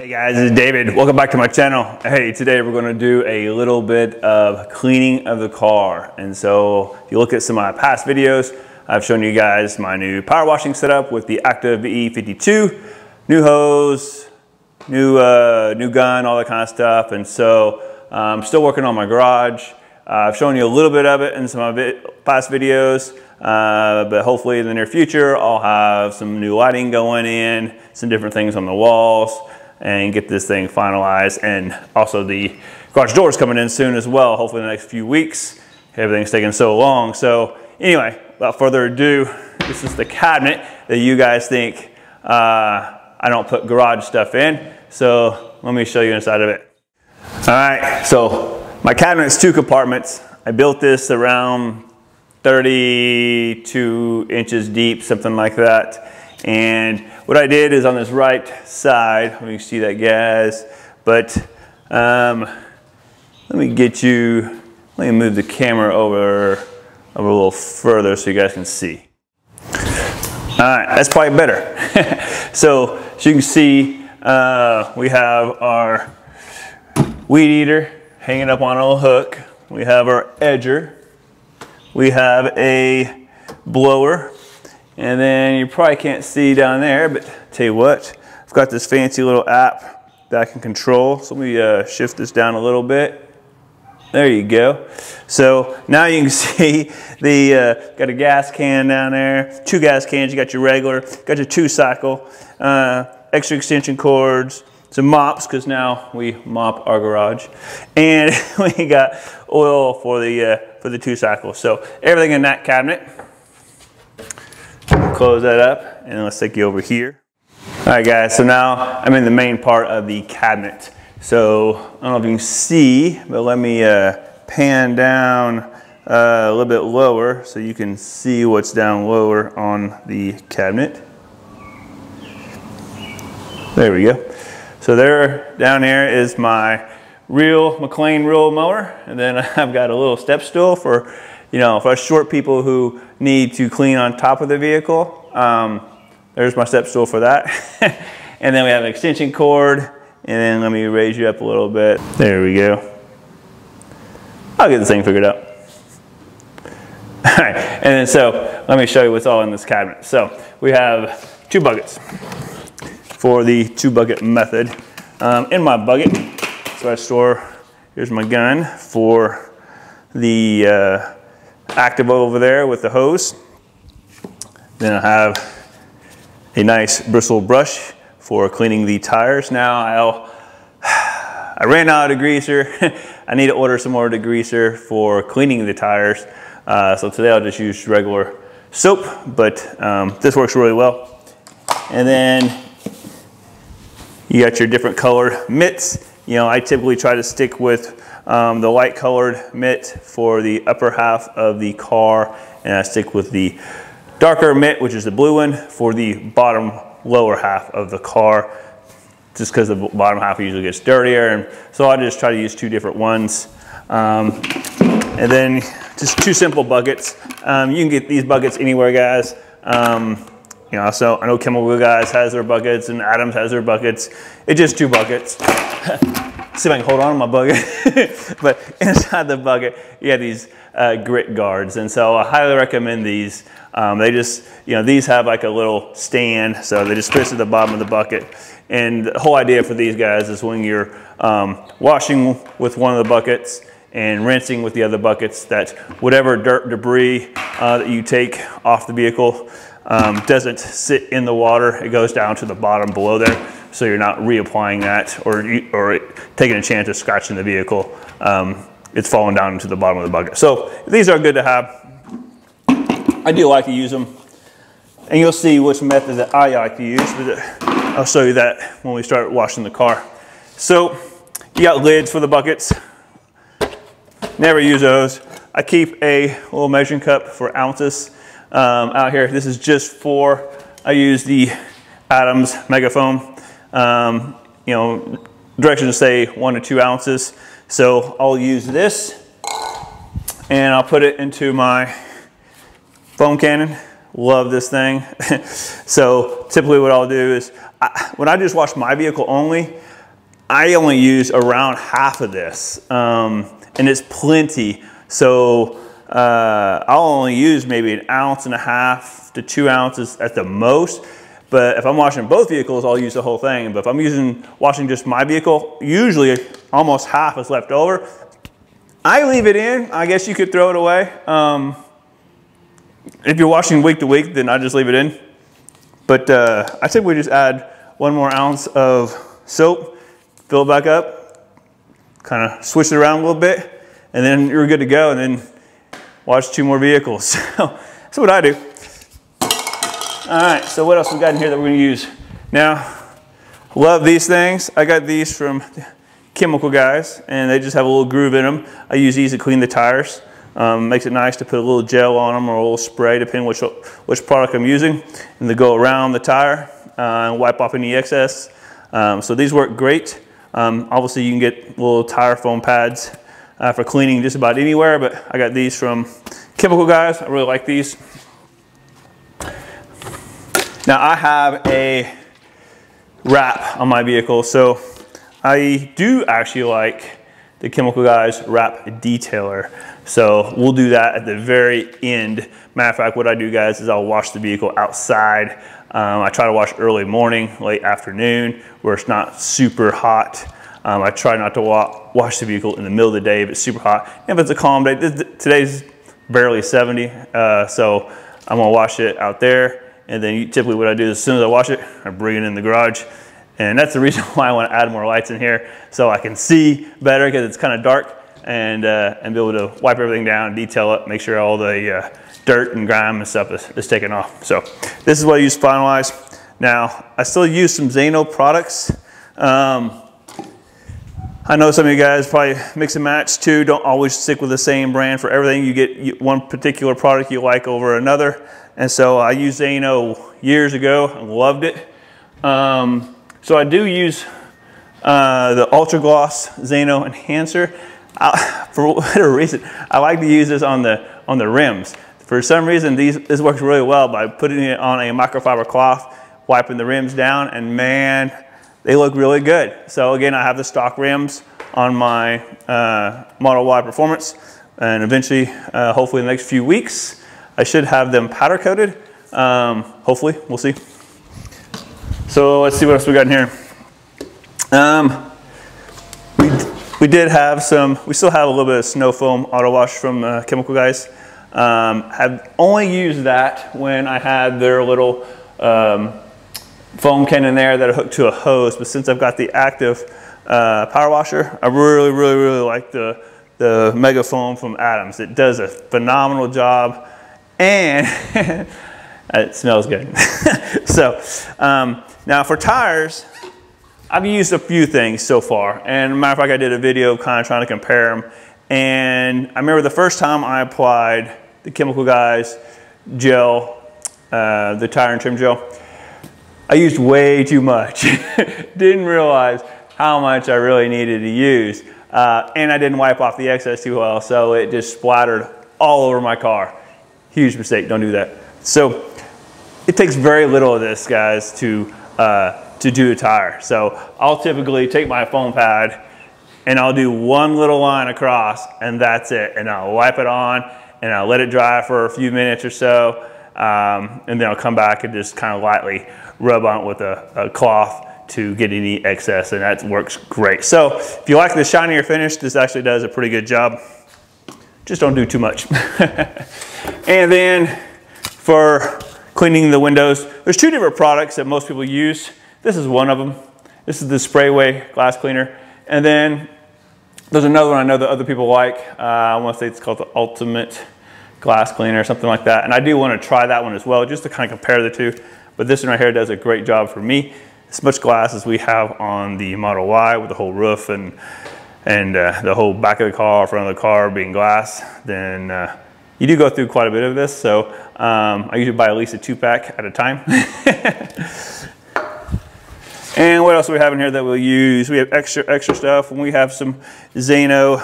Hey guys, this is David. Welcome back to my channel. Hey, today we're going to do a little bit of cleaning of the car. And so if you look at some of my past videos, I've shown you guys my new power washing setup with the Active VE52, new hose, new gun, all that kind of stuff. And so I'm still working on my garage. I've shown you a little bit of it in some of my past videos, but hopefully in the near future I'll have some new lighting going in, some different things on the walls, and get this thing finalized. And also the garage doors coming in soon as well, hopefully in the next few weeks. Everything's taking so long. So anyway, without further ado, this is the cabinet that you guys think I don't put garage stuff in. So let me show you inside of it. All right, so my cabinet is 2 compartments. I built this around 32 inches deep, something like that. And what I did is on this right side, let me see that guys, but let me move the camera over a little further so you guys can see. All right, that's probably better. So as you can see, we have our weed eater hanging up on a hook. We have our edger. We have a blower. And then you probably can't see down there, but tell you what, I've got this fancy little app that I can control. So let me shift this down a little bit. There you go. So now you can see the got a gas can down there, 2 gas cans. You got your regular, got your 2-cycle, extra extension cords, some mops because now we mop our garage, and we got oil for the 2-cycle. So everything in that cabinet. Close that up, and let's take you over here. All right guys, so now I'm in the main part of the cabinet. So I don't know if you can see, but let me pan down a little bit lower so you can see what's down lower on the cabinet. There we go. So there, down here is my McLean reel mower, and then I've got a little step stool for, you know, for us short people who need to clean on top of the vehicle. There's my step stool for that. And then we have an extension cord, and then let me raise you up a little bit. There we go. I'll get this thing figured out. All right, and then so let me show you what's all in this cabinet. So we have 2 buckets for the 2-bucket method. In my bucket, so I store, here's my gun for the Active over there with the hose. Then I have a nice bristle brush for cleaning the tires. Now I ran out of degreaser. I need to order some more degreaser for cleaning the tires. So today I'll just use regular soap, but this works really well. And then you got your different colored mitts. You know, I typically try to stick with the light colored mitt for the upper half of the car, and I stick with the darker mitt, which is the blue one, for the bottom lower half of the car, just because the bottom half usually gets dirtier. And so I just try to use 2 different ones. And then just 2 simple buckets. You can get these buckets anywhere, guys. You know, so I know Chemical Guys has their buckets and Adams has their buckets. It's just 2 buckets. See if I can hold on to my bucket. But inside the bucket, you have these grit guards. And so I highly recommend these. They just, you know, these have like a little stand, so they just fit to the bottom of the bucket. And the whole idea for these guys is when you're washing with one of the buckets and rinsing with the other buckets, that whatever dirt, debris that you take off the vehicle doesn't sit in the water. It goes down to the bottom below there, so you're not reapplying that or taking a chance of scratching the vehicle. It's falling down into the bottom of the bucket. So these are good to have. I do like to use them, and you'll see which method that I like to use, but I'll show you that when we start washing the car. So you got lids for the buckets. Never use those. I keep a little measuring cup for ounces out here. This is just for, I use the Adams Megafoam. You know, directions say 1 to 2 ounces. So I'll use this, and I'll put it into my foam cannon. Love this thing. So typically what I'll do is, when I just wash my vehicle only, I only use around half of this, and it's plenty. So I'll only use maybe 1.5 ounces to 2 ounces at the most. But if I'm washing both vehicles, I'll use the whole thing. But if I'm washing just my vehicle, usually almost half is left over. I leave it in. I guess you could throw it away. If you're washing week to week, then I just leave it in. But I typically just add 1 more ounce of soap, fill it back up, kind of switch it around a little bit, and then you're good to go. And then wash 2 more vehicles. So that's what I do. All right, so what else we got in here that we're gonna use? Now, love these things. I got these from Chemical Guys, and they just have a little groove in them. I use these to clean the tires. Makes it nice to put a little gel on them or a little spray, depending which product I'm using, and they go around the tire and wipe off any excess. So these work great. Obviously, you can get little tire foam pads for cleaning just about anywhere, but I got these from Chemical Guys. I really like these. Now I have a wrap on my vehicle, so I do actually like the Chemical Guys wrap detailer. So we'll do that at the very end. Matter of fact, what I do, guys, is I'll wash the vehicle outside. I try to wash early morning, late afternoon, where it's not super hot. I try not to wash the vehicle in the middle of the day if it's super hot. If it's a calm day, today's barely 70, so I'm gonna wash it out there. And then typically what I do is as soon as I wash it, I bring it in the garage. And that's the reason why I want to add more lights in here, so I can see better because it's kind of dark, and be able to wipe everything down, detail it, make sure all the dirt and grime and stuff is taken off. So this is what I use to finalize. Now, I still use some Zano products. I know some of you guys probably mix and match too. Don't always stick with the same brand for everything. You get one particular product you like over another. And so I used Zano years ago and loved it. So I do use the Ultra Gloss Zano Enhancer. For whatever reason, I like to use this on the rims. For some reason, this works really well by putting it on a microfiber cloth, wiping the rims down, and man, they look really good. So again, I have the stock rims on my Model Y Performance, and eventually, hopefully in the next few weeks, I should have them powder coated. Hopefully, we'll see. So let's see what else we got in here. We did have we still have a little bit of snow foam auto wash from Chemical Guys. Have only used that when I had their little foam can in there that are hooked to a hose, but since I've got the Active power washer, I really like the Mega Foam from Adams. It does a phenomenal job, and it smells good. So now for tires, I've used a few things so far, and matter of fact, I did a video kind of trying to compare them. And I remember the first time I applied the Chemical Guys gel, the tire and trim gel, I used way too much. Didn't realize how much I really needed to use. And I didn't wipe off the excess too well, so it just splattered all over my car. Huge mistake, don't do that. So it takes very little of this, guys, to do a tire. So I'll typically take my foam pad and I'll do one little line across, and that's it. And I'll wipe it on and I'll let it dry for a few minutes or so. And then I'll come back and just kind of lightly rub on it with a cloth to get any excess, and that works great. So if you like the shinier finish, this actually does a pretty good job. Just don't do too much. And then for cleaning the windows, there's 2 different products that most people use. This is one of them. This is the Sprayway glass cleaner. And then there's another one I know that other people like. I want to say it's called the Ultimate Glass Cleaner or something like that. And I do want to try that one as well, just to kind of compare the two. But this one right here does a great job for me. As much glass as we have on the Model Y with the whole roof and the whole back of the car, front of the car being glass, then you do go through quite a bit of this. So I usually buy at least a 2-pack at a time. And what else do we have in here that we'll use? We have extra stuff, and we have some Zano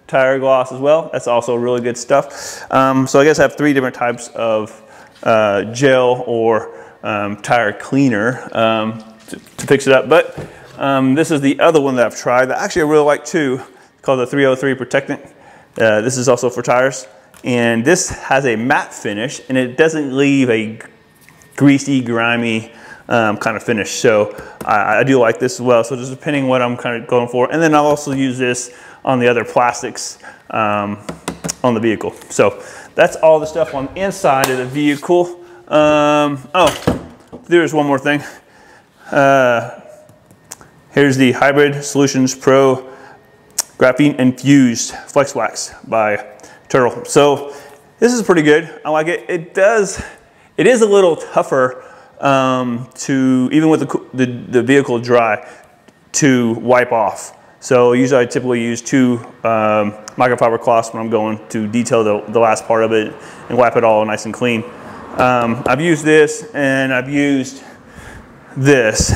tire gloss as well. That's also really good stuff. So I guess I have 3 different types of gel or tire cleaner to fix it up. But This is the other one that I've tried that actually I really like too, called the 303 Protectant. This is also for tires. And this has a matte finish, and it doesn't leave a greasy, grimy kind of finish. So I do like this as well. So just depending what I'm kind of going for. And then I'll also use this on the other plastics on the vehicle. So that's all the stuff on the inside of the vehicle. Oh, there's one more thing. Here's the Hybrid Solutions Pro Graphene Infused Flex Wax by Turtle. So this is pretty good. I like it. It is a little tougher to, even with the vehicle dry, to wipe off. So usually I typically use 2 microfiber cloths when I'm going to detail the last part of it and wipe it all nice and clean. I've used this and I've used this.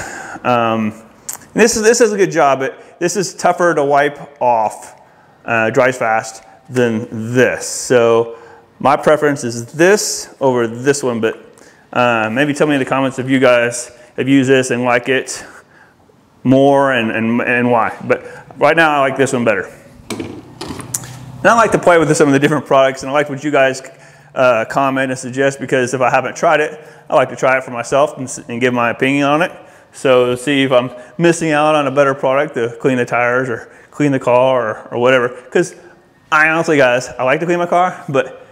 This does a good job, but this is tougher to wipe off, dries fast, than this. So my preference is this over this one, but maybe tell me in the comments if you guys have used this and like it more and why. But right now I like this one better. And I like to play with some of the different products, and I like what you guys comment and suggest, because if I haven't tried it, I like to try it for myself and give my opinion on it. So see if I'm missing out on a better product to clean the tires or clean the car or whatever. Because I honestly, guys, I like to clean my car, but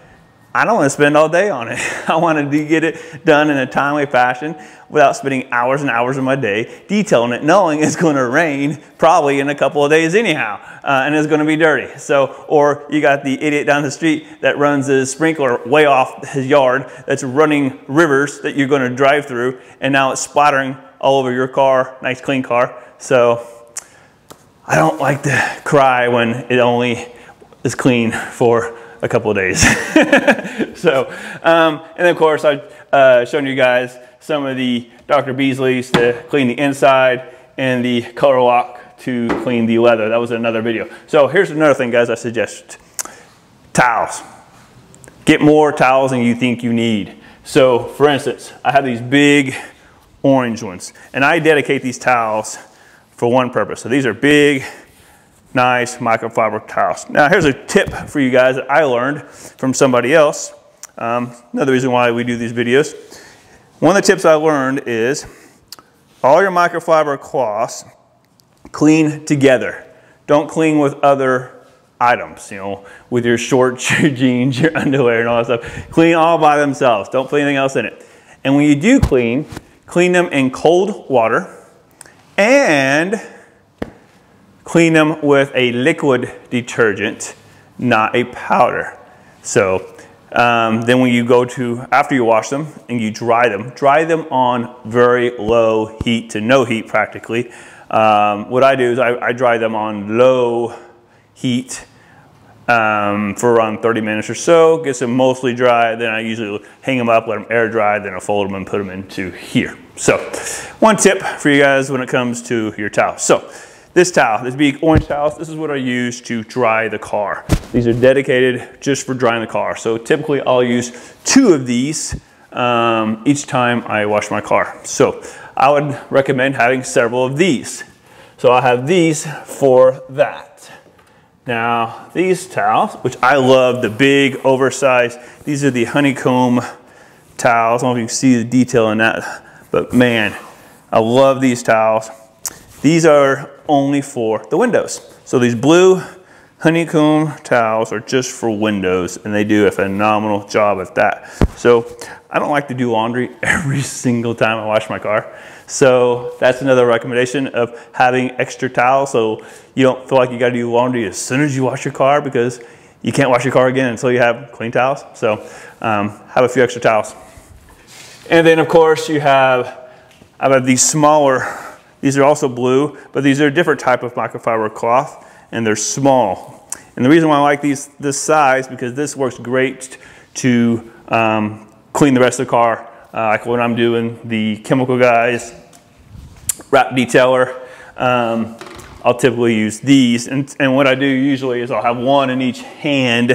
I don't want to spend all day on it. I want to get it done in a timely fashion without spending hours and hours of my day detailing it, knowing it's going to rain probably in a couple of days anyhow, and it's going to be dirty. So, or you got the idiot down the street that runs his sprinkler way off his yard that's running rivers that you're going to drive through, and now it's splattering all over your car, nice clean car. So I don't like to cry when it only is clean for a couple of days. So, and then of course I've shown you guys some of the Dr. Beasley's to clean the inside and the Color Lock to clean the leather. That was another video. So here's another thing, guys, I suggest. Towels. Get more towels than you think you need. So for instance, I have these big orange ones, and I dedicate these towels for one purpose. So these are big, nice microfiber towels. Now here's a tip for you guys that I learned from somebody else. Another reason why we do these videos. One of the tips I learned is all your microfiber cloths clean together. Don't clean with other items, you know, with your shorts, your jeans, your underwear and all that stuff. Clean all by themselves. Don't put anything else in it. And when you do clean them in cold water and clean them with a liquid detergent, not a powder. So then when you go to, after you wash them and you dry them on very low heat to no heat practically. What I do is I dry them on low heat for around 30 minutes or so, gets them mostly dry. Then I usually hang them up, let them air dry, then I fold them and put them into here. So one tip for you guys when it comes to your towel. So this towel, this big orange towel, this is what I use to dry the car. These are dedicated just for drying the car. So typically I'll use 2 of these each time I wash my car. So I would recommend having several of these. So I have these for that. Now these towels, which I love, the big oversized, these are the honeycomb towels. I don't know if you can see the detail in that, but man, I love these towels. These are only for the windows. So these blue honeycomb towels are just for windows, and they do a phenomenal job at that. So I don't like to do laundry every single time I wash my car. So that's another recommendation of having extra towels, so you don't feel like you got to do laundry as soon as you wash your car, because you can't wash your car again until you have clean towels. So have a few extra towels. And then of course I have these smaller. These are also blue, but these are a different type of microfiber cloth, and they're small. And the reason why I like this size, because this works great to clean the rest of the car. Like when I'm doing the chemical guys, wrap detailer, I'll typically use these. And what I do usually is I'll have one in each hand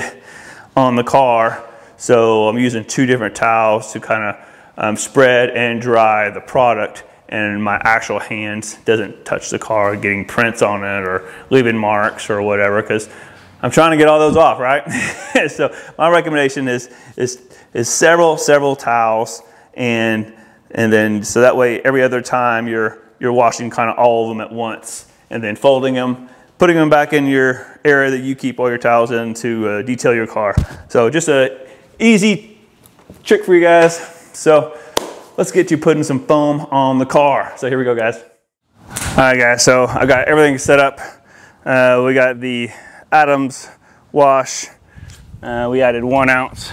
on the car. So I'm using 2 different towels to kind of spread and dry the product. and my actual hands doesn't touch the car, getting prints on it or leaving marks or whatever, because I'm trying to get all those off, right? So my recommendation is several towels, and then so that way every other time you're washing kind of all of them at once, and then folding them, putting them back in your area that you keep all your towels in to detail your car. So just a easy trick for you guys. So let's get you putting some foam on the car. So here we go, guys. All right, guys, so I got everything set up. We got the Adams wash. We added 1 ounce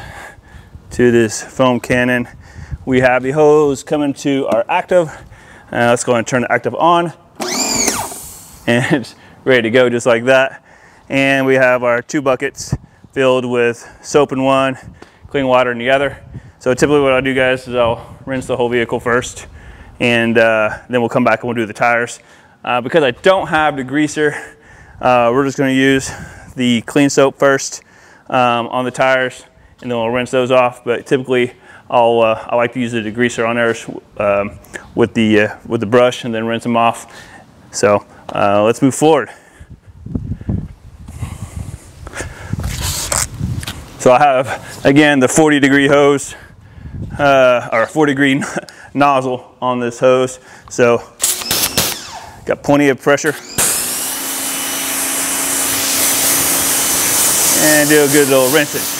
to this foam cannon. We have the hose coming to our Active. Let's go ahead and turn the Active on. And it's ready to go just like that. And we have our 2 buckets filled with soap in one, clean water in the other. So typically what I'll do, guys, is I'll rinse the whole vehicle first, and then we'll come back and we'll do the tires. Because I don't have the greaser, we're just going to use the clean soap first on the tires, and then we'll rinse those off. But typically I like to use the degreaser on there with the brush, and then rinse them off. So let's move forward. So I have, again, the 40-degree hose, or 40-degree nozzle on this hose. So got plenty of pressure. And do a good little rinsing.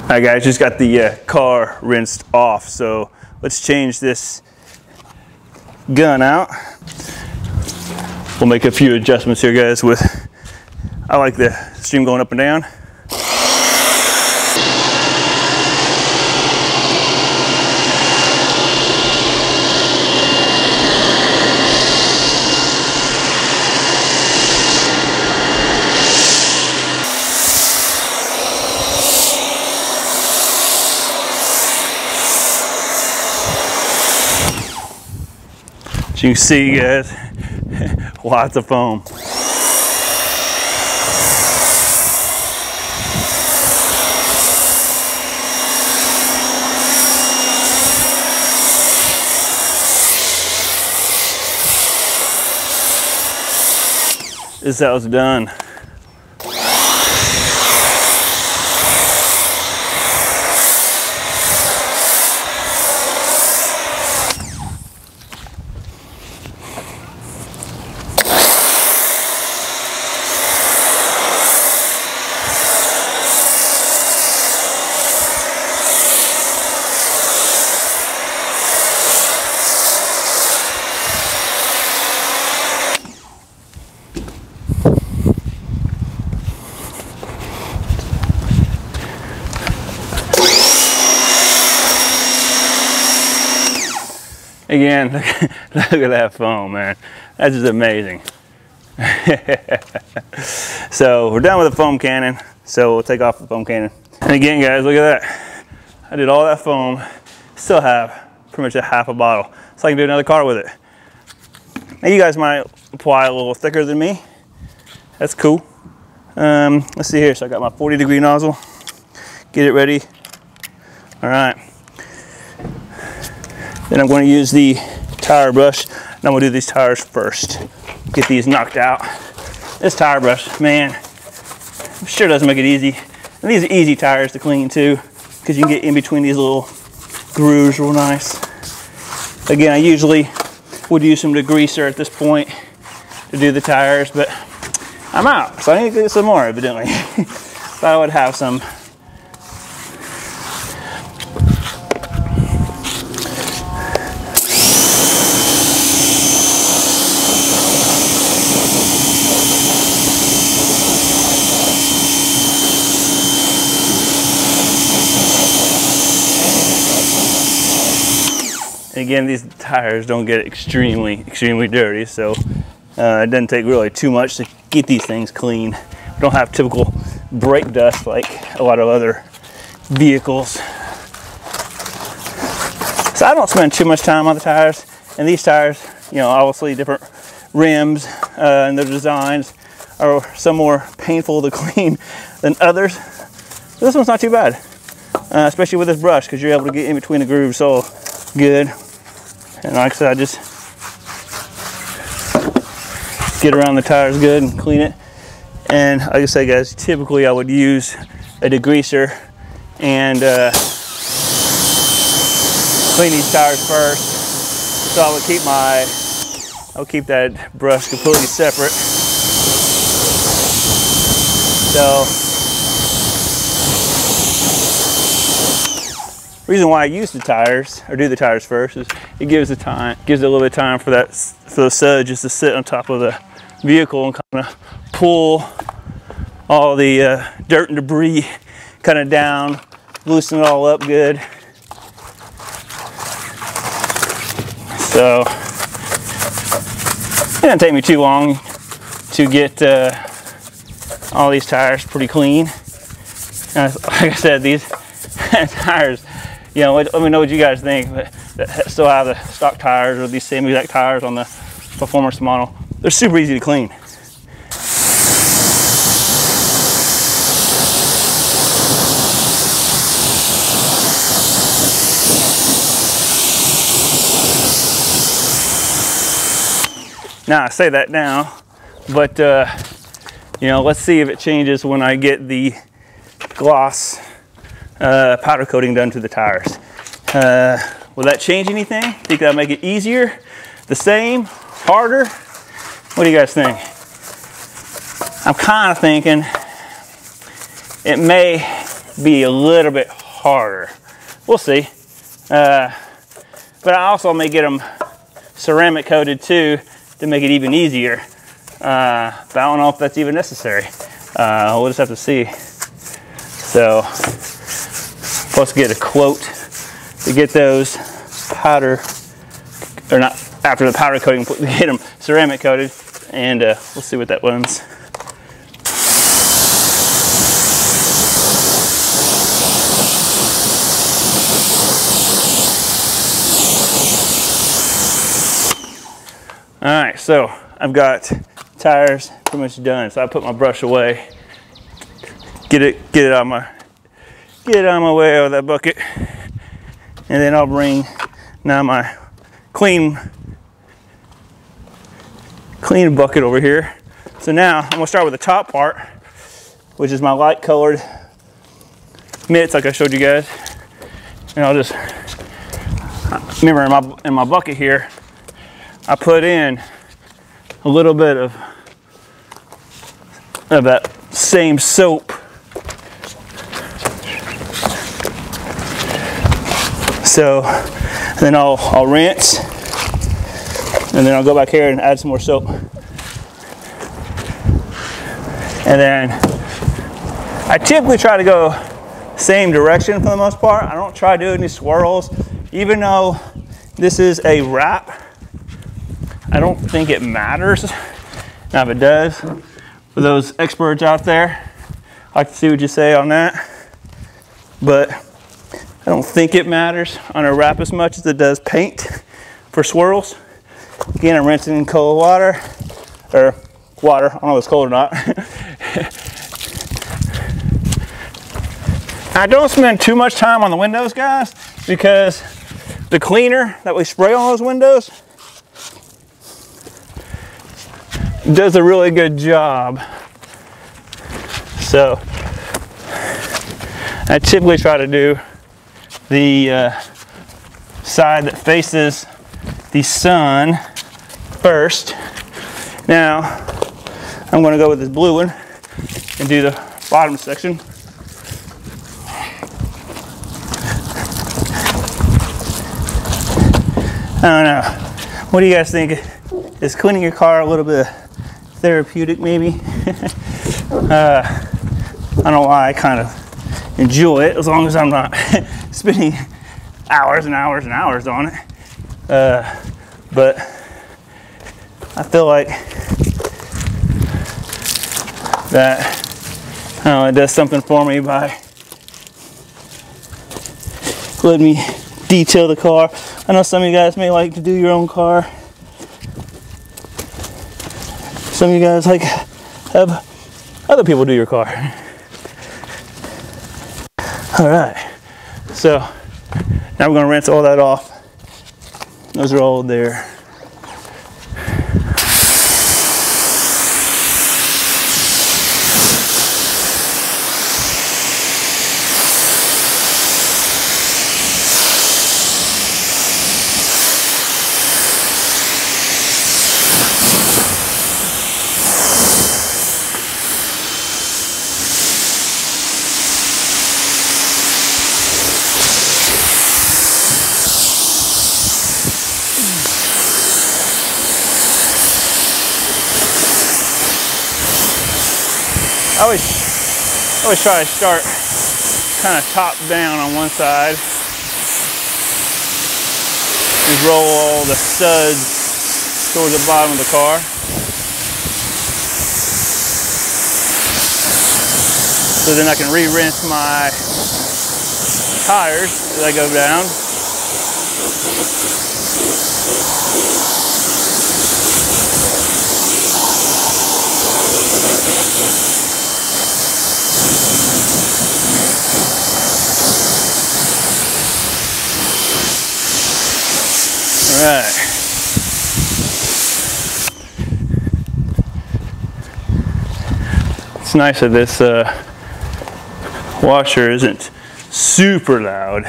All right, guys, just got the car rinsed off, so let's change this gun out. We'll make a few adjustments here, guys. I like the stream going up and down. As you can see, guys, lots of foam. This is how it's done. Again, look at that foam, man. That's just amazing. So we're done with the foam cannon. So we'll take off the foam cannon. And again, guys, look at that. I did all that foam. Still have pretty much a half a bottle. So I can do another car with it. Now you guys might apply a little thicker than me. That's cool. Let's see here. So I got my 40-degree nozzle. Get it ready. All right. Then I'm going to use the tire brush, and I'm going to do these tires first. Get these knocked out. This tire brush, man, sure doesn't make it easy. And these are easy tires to clean too, because you can get in between these little grooves real nice. Again, I usually would use some degreaser at this point to do the tires, but I'm out, so I need to get some more, evidently. Thought I would have some. Again, these tires don't get extremely dirty, so it doesn't take really too much to get these things clean. We don't have typical brake dust like a lot of other vehicles. So I don't spend too much time on the tires. And these tires, you know, obviously different rims and their designs are some more painful to clean than others. This one's not too bad, especially with this brush, because you're able to get in between the grooves so good. And like I said, I just get around the tires good and clean it. And like I said, guys, typically I would use a degreaser and clean these tires first. So I would keep that brush completely separate. So the reason why I use the tires, or do the tires first, is it gives it a little bit of time for those suds to sit on top of the vehicle and kind of pull all the dirt and debris kind of down, loosen it all up good. So it didn't take me too long to get all these tires pretty clean. And like I said, these tires, you know, let me know what you guys think, but that still have the stock tires or these same exact tires on the performance model. They're super easy to clean. Now I say that now, but you know, let's see if it changes when I get the gloss powder coating done to the tires. Will that change anything? Think that'll make it easier, the same, harder? What do you guys think? I'm kind of thinking it may be a little bit harder. We'll see. But I also may get them ceramic coated too, to make it even easier. But I don't know if that's even necessary. We'll just have to see. So, supposed to get a quote to get those powder, or not after the powder coating, get them ceramic coated, and we'll see what that runs. All right, so I've got tires pretty much done. So I put my brush away, get it out of my way out of that bucket, and then I'll bring now my clean bucket over here. So now I'm gonna start with the top part, which is my light colored mitts, like I showed you guys, and I'll just remember in my bucket here, I put in a little bit of that same soap. So then I'll rinse, and then I'll go back here and add some more soap. And then I typically try to go same direction for the most part. I don't try to do any swirls, even though this is a wrap. I don't think it matters. Now if it does, for those experts out there, I'd like to see what you say on that. But I don't think it matters on a wrap as much as it does paint for swirls. Again, I'm rinsing in cold water, or water, I don't know if it's cold or not. I don't spend too much time on the windows, guys, because the cleaner that we spray on those windows does a really good job. So I typically try to do the side that faces the sun first. Now I'm going to go with this blue one and do the bottom section. I don't know. What do you guys think? Is cleaning your car a little bit therapeutic, maybe? I don't know why I kind of enjoy it, as long as I'm not spending hours and hours and hours on it. But I feel like that It does something for me by letting me detail the car. I know some of you guys may like to do your own car. Some of you guys like have other people do your car. All right, so now we're gonna rinse all that off. Those are all there. I always try to start kind of top down on one side. Just roll all the studs towards the bottom of the car. So then I can re-rinse my tires as I go down. All right. It's nice that this washer isn't super loud.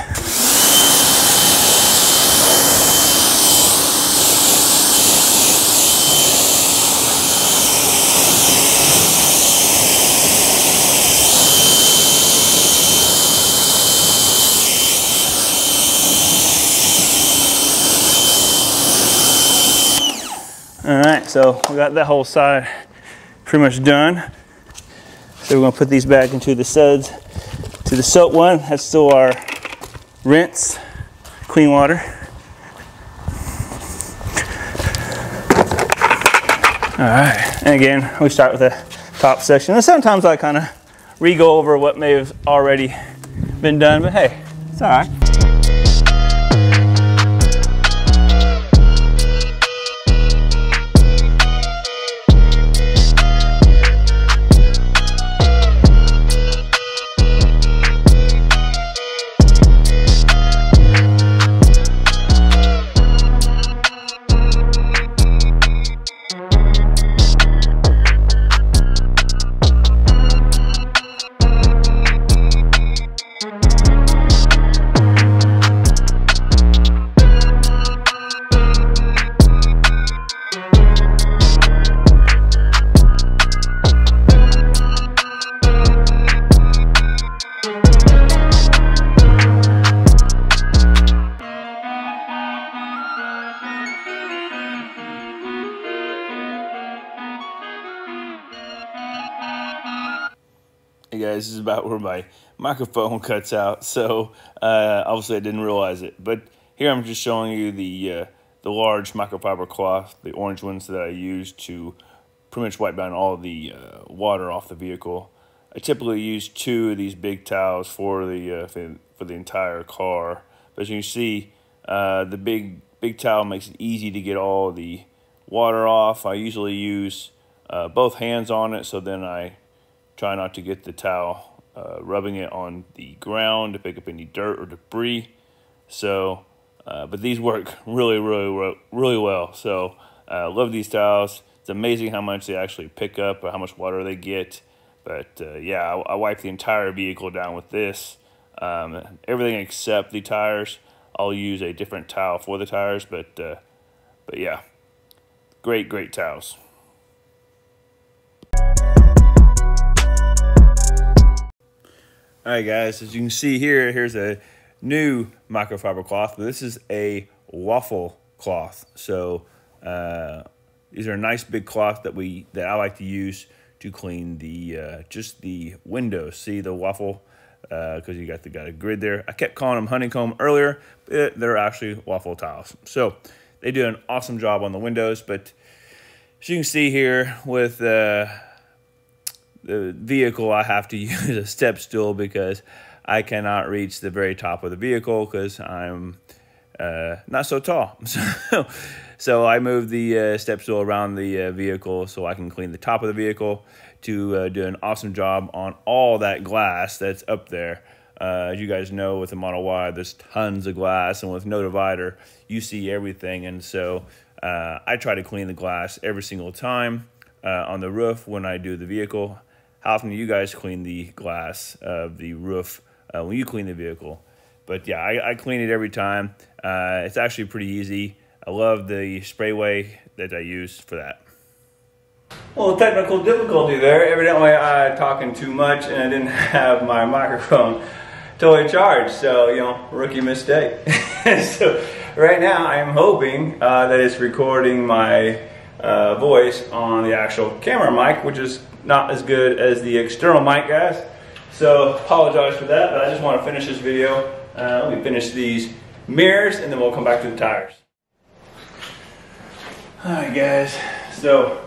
All right, so we got that whole side pretty much done. So we're gonna put these back into the suds. To the soap one, that's still our rinse, clean water. All right, and again, we start with the top section. And sometimes I kind of re-go over what may have already been done, but hey, it's all right. Hey guys, this is about where my microphone cuts out, so obviously I didn't realize it. But here I'm just showing you the large microfiber cloth, the orange ones that I use to pretty much wipe down all the water off the vehicle. I typically use 2 of these big towels for the entire car. But as you can see, the big towel makes it easy to get all the water off. I usually use both hands on it, so then I try not to get the towel rubbing it on the ground to pick up any dirt or debris. So, but these work really well. So, I love these towels. It's amazing how much they actually pick up or how much water they get. But yeah, I wipe the entire vehicle down with this. Everything except the tires. I'll use a different towel for the tires. But yeah, great towels. Alright guys, as you can see here, here's a new microfiber cloth. This is a waffle cloth. So these are a nice big cloth that I like to use to clean the just the windows. See the waffle, because you got a grid there. I kept calling them honeycomb earlier, but they're actually waffle tiles. So they do an awesome job on the windows. But as you can see here with the the vehicle, I have to use a step stool because I cannot reach the very top of the vehicle because I'm not so tall. So I move the step stool around the vehicle so I can clean the top of the vehicle to do an awesome job on all that glass that's up there. As you guys know, with the Model Y, there's tons of glass, and with no divider, you see everything. And so I try to clean the glass every single time on the roof when I do the vehicle. How often do you guys clean the glass of the roof when you clean the vehicle? But yeah, I clean it every time. It's actually pretty easy. I love the sprayway that I use for that. Well, technical difficulty there. Evidently I talking too much and I didn't have my microphone totally charged. So, you know, rookie mistake. So right now I am hoping that it's recording my voice on the actual camera mic, which is not as good as the external mic, guys. So apologize for that, but I just want to finish this video. Let me finish these mirrors and then we'll come back to the tires. Alright guys, so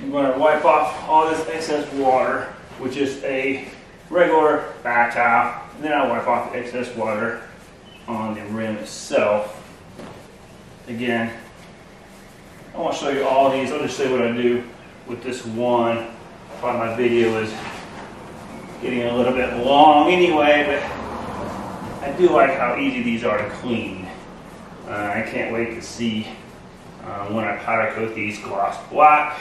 I'm going to wipe off all this excess water with just a regular bath towel, and then I'll wipe off the excess water on the rim itself. Again, I want to show you all these. I'll just show you what I do with this one. While my video is getting a little bit long anyway, but I do like how easy these are to clean. I can't wait to see when I powder coat these gloss black,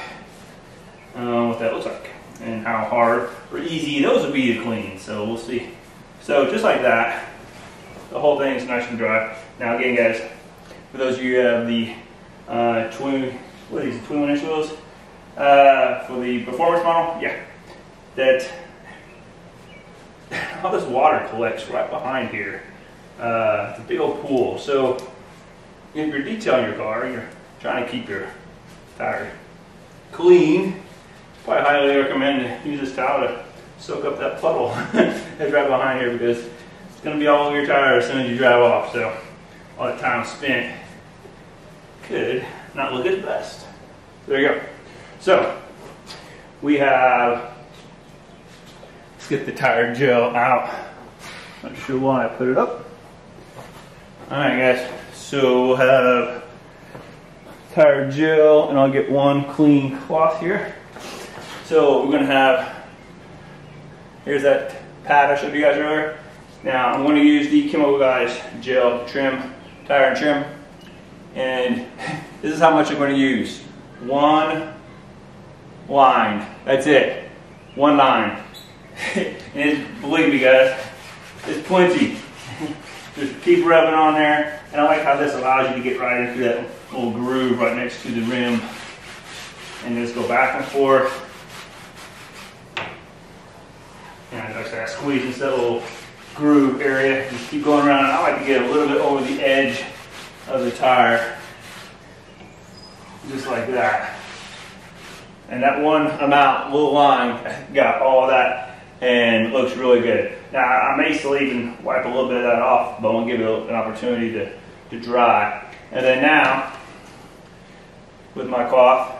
what that looks like and how hard or easy those will be to clean. So we'll see. So just like that, the whole thing is nice and dry. Now again, guys, for those of you who have the 21-inch wheels for the performance model, yeah, that all this water collects right behind here. It's a big old pool. So if you're detailing your car, you're trying to keep your tire clean, probably highly recommend to use this towel to soak up that puddle that's right behind here, because it's going to be all over your tire as soon as you drive off. So all that time spent could not look its best. There you go. So we have, let's get the tire gel out. Not sure why I put it up. Alright guys, so we'll have tire gel, and I'll get one clean cloth here. So we're going to have, here's that pad I showed you guys earlier. Now I'm going to use the Chemical Guys gel trim, tire and trim, and this is how much I'm going to use. One line, that's it, one line. And believe me guys, it's plenty. Just keep rubbing on there, and I like how this allows you to get right into that little groove right next to the rim, and just go back and forth. And like I squeeze into that little groove area. Just keep going around. I like to get a little bit over the edge of the tire, just like that. And that one amount, little line, got all that and looks really good. Now I may still even wipe a little bit of that off, but I want to give it an opportunity to dry. And then now, with my cloth,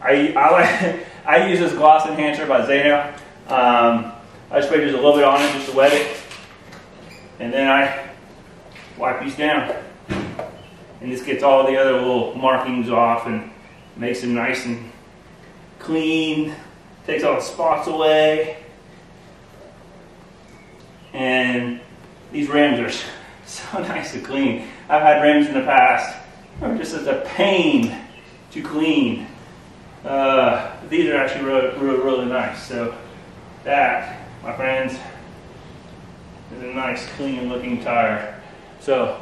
I use this gloss enhancer by Zeno. I spray just a little bit on it just to wet it, and then I wipe these down, and this gets all the other little markings off and makes them nice and clean, takes all the spots away. And these rims are so nice to clean. I've had rims in the past that were just such a pain to clean. These are actually really nice. So that, my friends, is a nice clean looking tire. So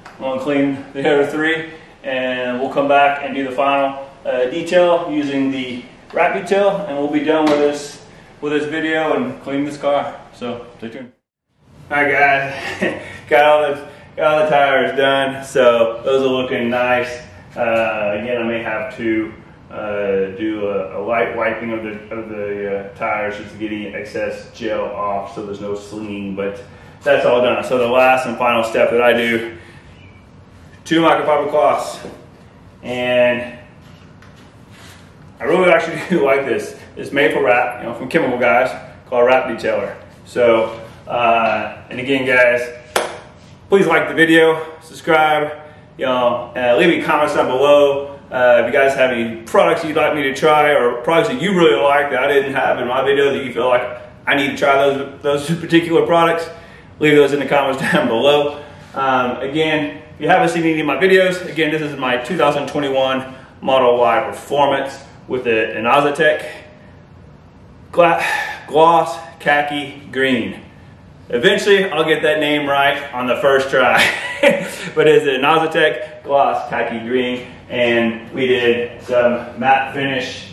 I'm going to clean the other three, and we'll come back and do the final detail using the wrap detail, and we'll be done with this video and clean this car. So stay tuned. Alright guys, got all the tires done, so those are looking nice. Again, I may have to do a light wiping of the tires just to get any excess gel off so there's no slinging, but that's all done. So the last and final step that I do, 2 microfiber cloths, and I really actually do like this. is made for wrap, you know, from chemical guys, called Wrap Detailer. So, and again, guys, please like the video, subscribe, you know, leave me comments down below. If you guys have any products you'd like me to try, or products that you really like that I didn't have in my video that you feel like I need to try those particular products, leave those in the comments down below. Again, if you haven't seen any of my videos, again, this is my 2021 Model Y Performance with the Inozotek Gloss Khaki Green. Eventually, I'll get that name right on the first try. But it's the Inozotek Gloss Khaki Green, and we did some matte finish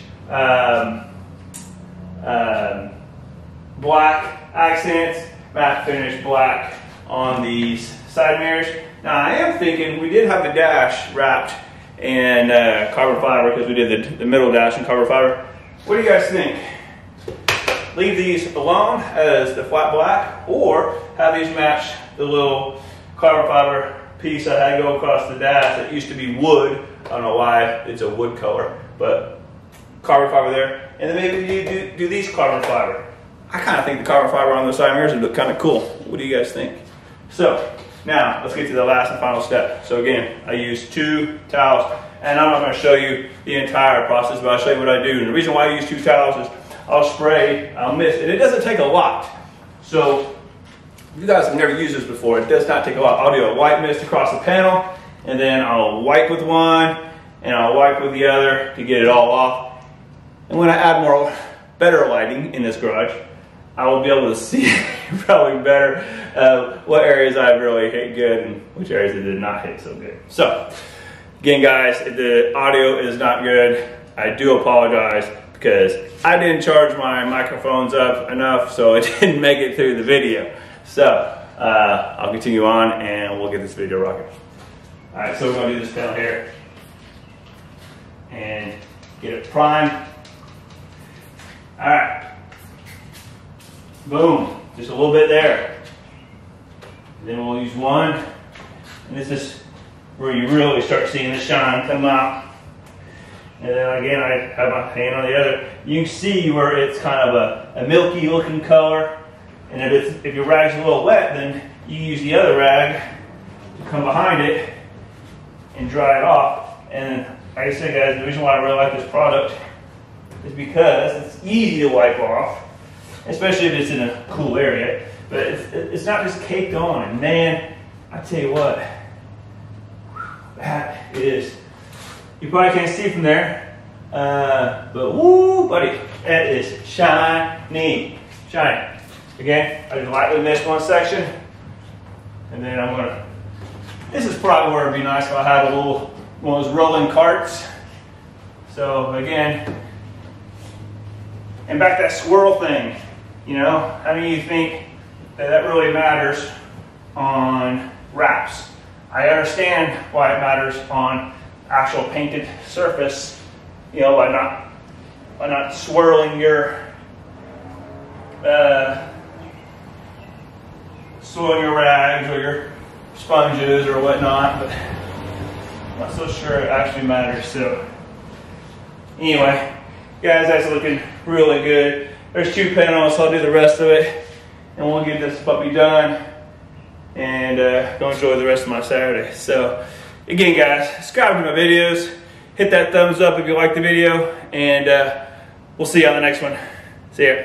black accents, matte finish black on these side mirrors. Now, I am thinking, we did have the dash wrapped in carbon fiber because we did the middle dash in carbon fiber. What do you guys think? Leave these alone as the flat black, or have these match the little carbon fiber piece I had go across the dash that used to be wood. I don't know why it's a wood color, but carbon fiber there. And then maybe you do these carbon fiber. I kind of think the carbon fiber on the side mirrors would look kind of cool. What do you guys think? So now let's get to the last and final step. So again, I use 2 towels, and I'm not going to show you the entire process, but I'll show you what I do. And the reason why I use 2 towels is I'll spray, I'll mist, and it doesn't take a lot. So if you guys have never used this before, it does not take a lot. I'll do a white mist across the panel, and then I'll wipe with one, and I'll wipe with the other to get it all off. And when I add better lighting in this garage, I will be able to see probably better what areas I really hit good and which areas it did not hit so good. So again, guys, if the audio is not good, I do apologize, because I didn't charge my microphones up enough, so it didn't make it through the video. So I'll continue on and we'll get this video rocking. All right, so we're gonna do this panel here and get it primed. All right, boom, just a little bit there. Then we'll use one, and this is where you really start seeing the shine come out. And then again, I have my hand on the other. You can see where it's kind of a milky looking color. And if your rag's a little wet, then you use the other rag to come behind it and dry it off. And like I said, guys, the reason why I really like this product is because it's easy to wipe off, especially if it's in a cool area. But it's not just caked on. And man, I tell you what, that is, you probably can't see from there, but woo, buddy, that is shiny, shiny. Again, I just lightly mist one section, and then I'm gonna, this is probably where it'd be nice if I had one of those rolling carts. So again, and back that swirl thing, you know, how many of you think that really matters on wraps? I understand why it matters on actual painted surface, you know, by not swirling your rags or your sponges or whatnot, but I'm not so sure it actually matters. So anyway, guys, that's looking really good. There's 2 panels, so I'll do the rest of it, and we'll get this puppy done and go enjoy the rest of my Saturday. So again, guys, subscribe to my videos, hit that thumbs up if you like the video, and we'll see you on the next one. See ya.